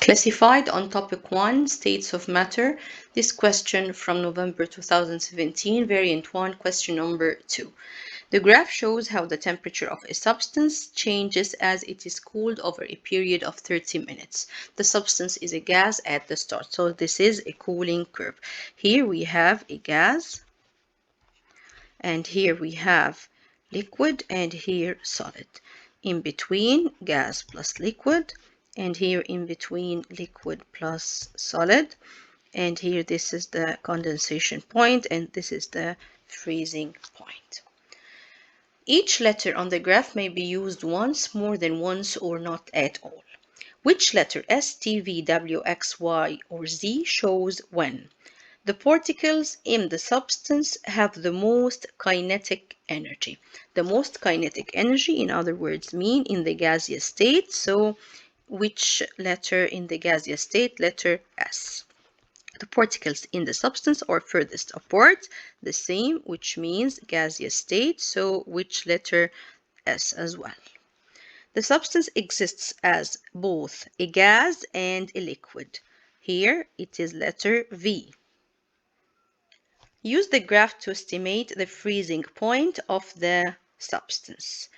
Classified on topic 1, states of matter. This question from November 2017, variant 1, question number 2. The graph shows how the temperature of a substance changes as it is cooled over a period of 30 minutes. The substance is a gas at the start, so this is a cooling curve. Here we have a gas, and here we have liquid, and here solid. In between, gas plus liquid, and here in between, liquid plus solid, and here this is the condensation point, and this is the freezing point. Each letter on the graph may be used once, more than once, or not at all. Which letter S, T, V, W, X, Y, or Z shows when the particles in the substance have the most kinetic energy? The most kinetic energy, in other words, mean in the gaseous state. So which letter in the gaseous state? Letter S. The particles in the substance are furthest apart, the same, which means gaseous state. So which letter? S as well. The substance exists as both a gas and a liquid. Here it is letter V. Use the graph to estimate the freezing point of the substance.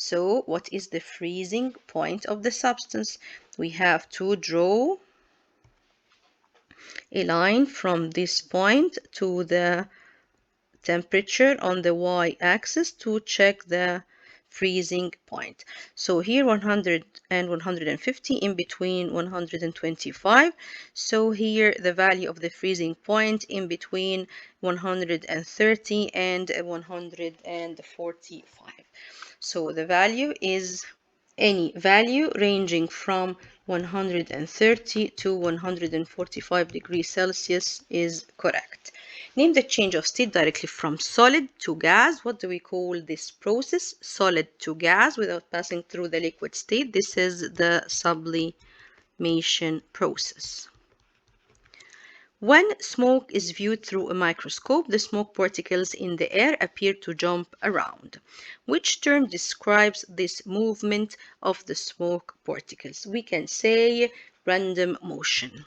So what is the freezing point of the substance? We have to draw a line from this point to the temperature on the y-axis to check the freezing point. So here 100 and 150, in between 125. So here the value of the freezing point in between 130 and 145. So the value is any value ranging from 130 to 145 degrees Celsius is correct. Name the change of state directly from solid to gas. What do we call this process? Solid to gas without passing through the liquid state. This is the sublimation process. When smoke is viewed through a microscope, the smoke particles in the air appear to jump around. Which term describes this movement of the smoke particles? We can say random motion.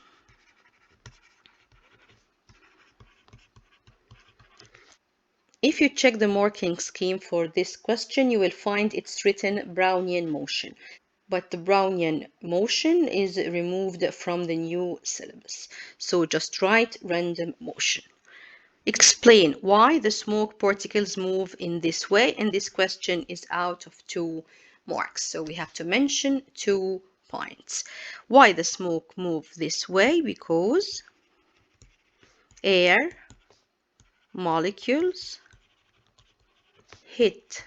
If you check the marking scheme for this question, you will find it's written Brownian motion. But the Brownian motion is removed from the new syllabus. So just write random motion. Explain why the smoke particles move in this way, and this question is out of 2 marks. So we have to mention 2 points. Why the smoke move this way? Because air molecules hit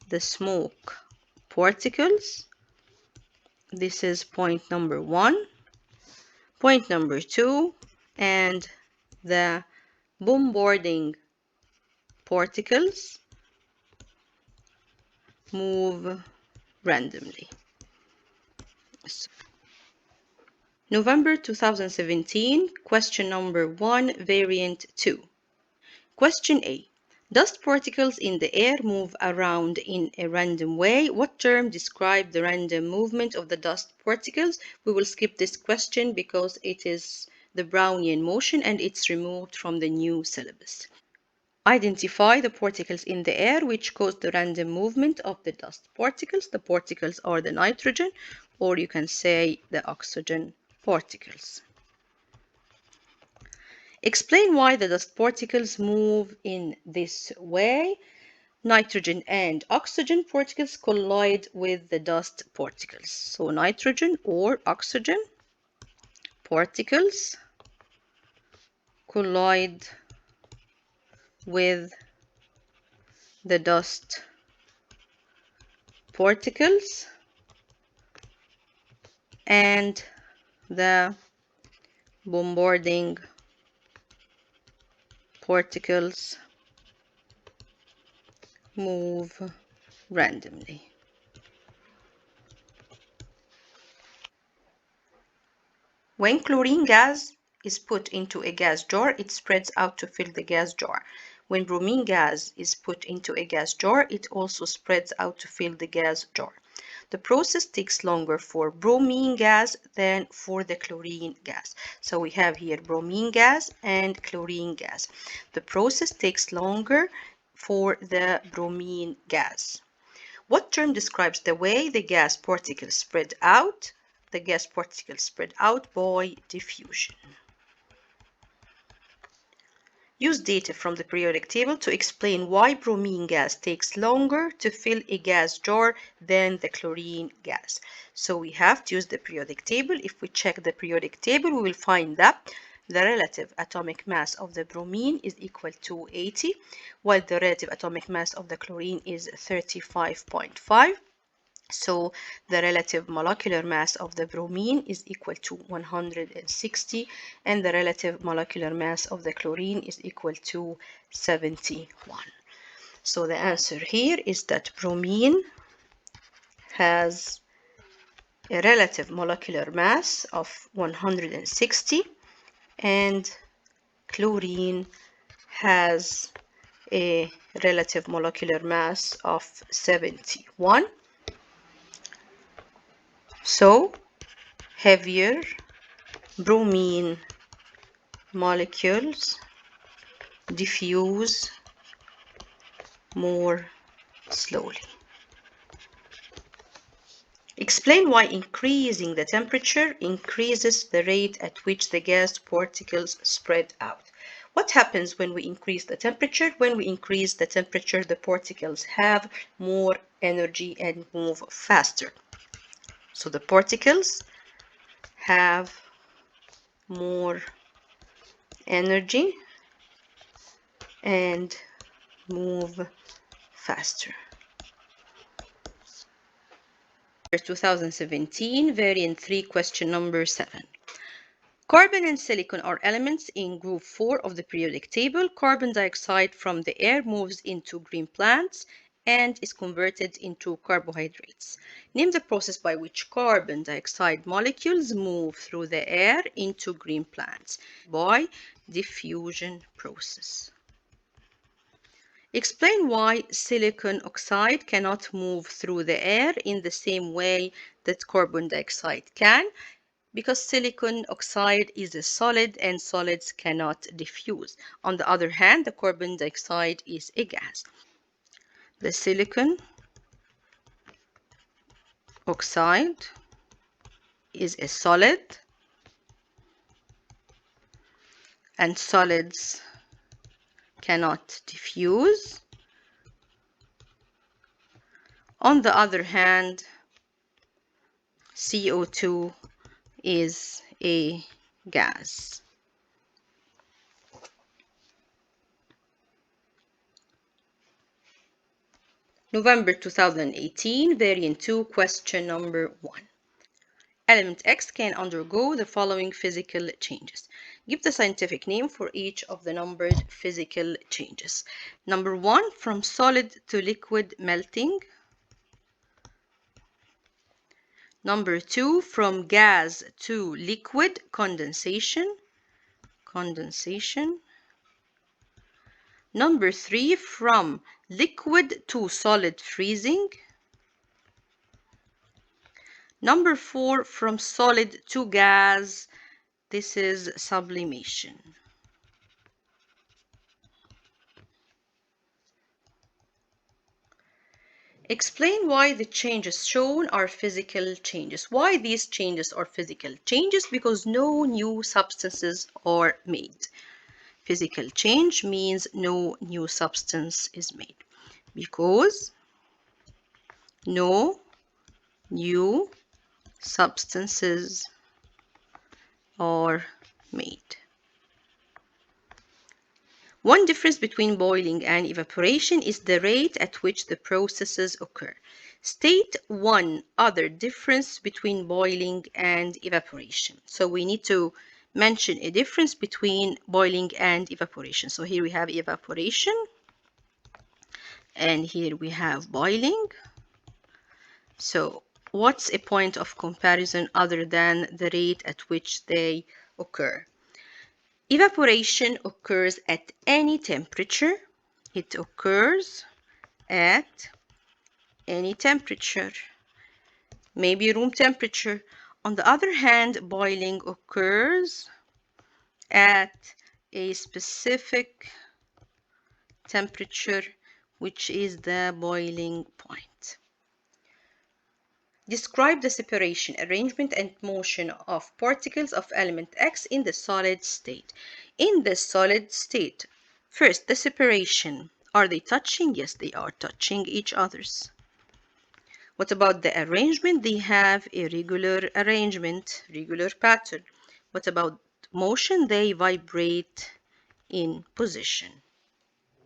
the smoke particles. This is point number 1. Point number 2, and the bombarding particles move randomly. November 2017, question number 1, variant 2. Question A. Dust particles in the air move around in a random way. What term describes the random movement of the dust particles? We will skip this question because it is the Brownian motion and it's removed from the new syllabus. Identify the particles in the air which cause the random movement of the dust particles. The particles are the nitrogen, or you can say the oxygen particles. Explain why the dust particles move in this way. Nitrogen and oxygen particles collide with the dust particles. So nitrogen or oxygen particles collide with the dust particles, and the bombarding particles move randomly. When chlorine gas is put into a gas jar, it spreads out to fill the gas jar. When bromine gas is put into a gas jar, it also spreads out to fill the gas jar. the process takes longer for bromine gas than for the chlorine gas. So we have here bromine gas and chlorine gas. The process takes longer for the bromine gas. What term describes the way the gas particles spread out? The gas particles spread out by diffusion. Use data from the periodic table to explain why bromine gas takes longer to fill a gas jar than the chlorine gas. So we have to use the periodic table. If we check the periodic table, we will find that the relative atomic mass of the bromine is equal to 80, while the relative atomic mass of the chlorine is 35.5. So the relative molecular mass of the bromine is equal to 160, and the relative molecular mass of the chlorine is equal to 71. So the answer here is that bromine has a relative molecular mass of 160 and chlorine has a relative molecular mass of 71. So heavier bromine molecules diffuse more slowly. Explain why increasing the temperature increases the rate at which the gas particles spread out. What happens when we increase the temperature? When we increase the temperature, the particles have more energy and move faster. So the particles have more energy and move faster. 2017, variant 3, question number 7. Carbon and silicon are elements in group 4 of the periodic table. Carbon dioxide from the air moves into green plants and is converted into carbohydrates. Name the process by which carbon dioxide molecules move through the air into green plants. By diffusion process. Explain why silicon oxide cannot move through the air in the same way that carbon dioxide can. Because silicon oxide is a solid and solids cannot diffuse. On the other hand, the carbon dioxide is a gas. The silicon oxide is a solid and solids cannot diffuse. On the other hand, CO2 is a gas. November 2018, variant 2, question number 1. Element X can undergo the following physical changes. Give the scientific name for each of the numbered physical changes. Number 1, from solid to liquid melting. Number 2, from gas to liquid condensation. Number 3, from liquid to solid freezing. Number 4, from solid to gas. This is sublimation. Explain why the changes shown are physical changes. Why these changes are physical changes? Because no new substances are made. Physical change means no new substance is made. Because no new substances are made. One difference between boiling and evaporation is the rate at which the processes occur. State one other difference between boiling and evaporation. So we need to mention a difference between boiling and evaporation. So here we have evaporation and here we have boiling. So what's a point of comparison other than the rate at which they occur? Evaporation occurs at any temperature. It occurs at any temperature. maybe room temperature. On the other hand, boiling occurs at a specific temperature, which is the boiling point. Describe the separation, arrangement, and motion of particles of element X in the solid state. In the solid state, first, the separation. Are they touching? Yes, they are touching each other's. What about the arrangement? They have a regular arrangement, regular pattern. What about motion? They vibrate in position.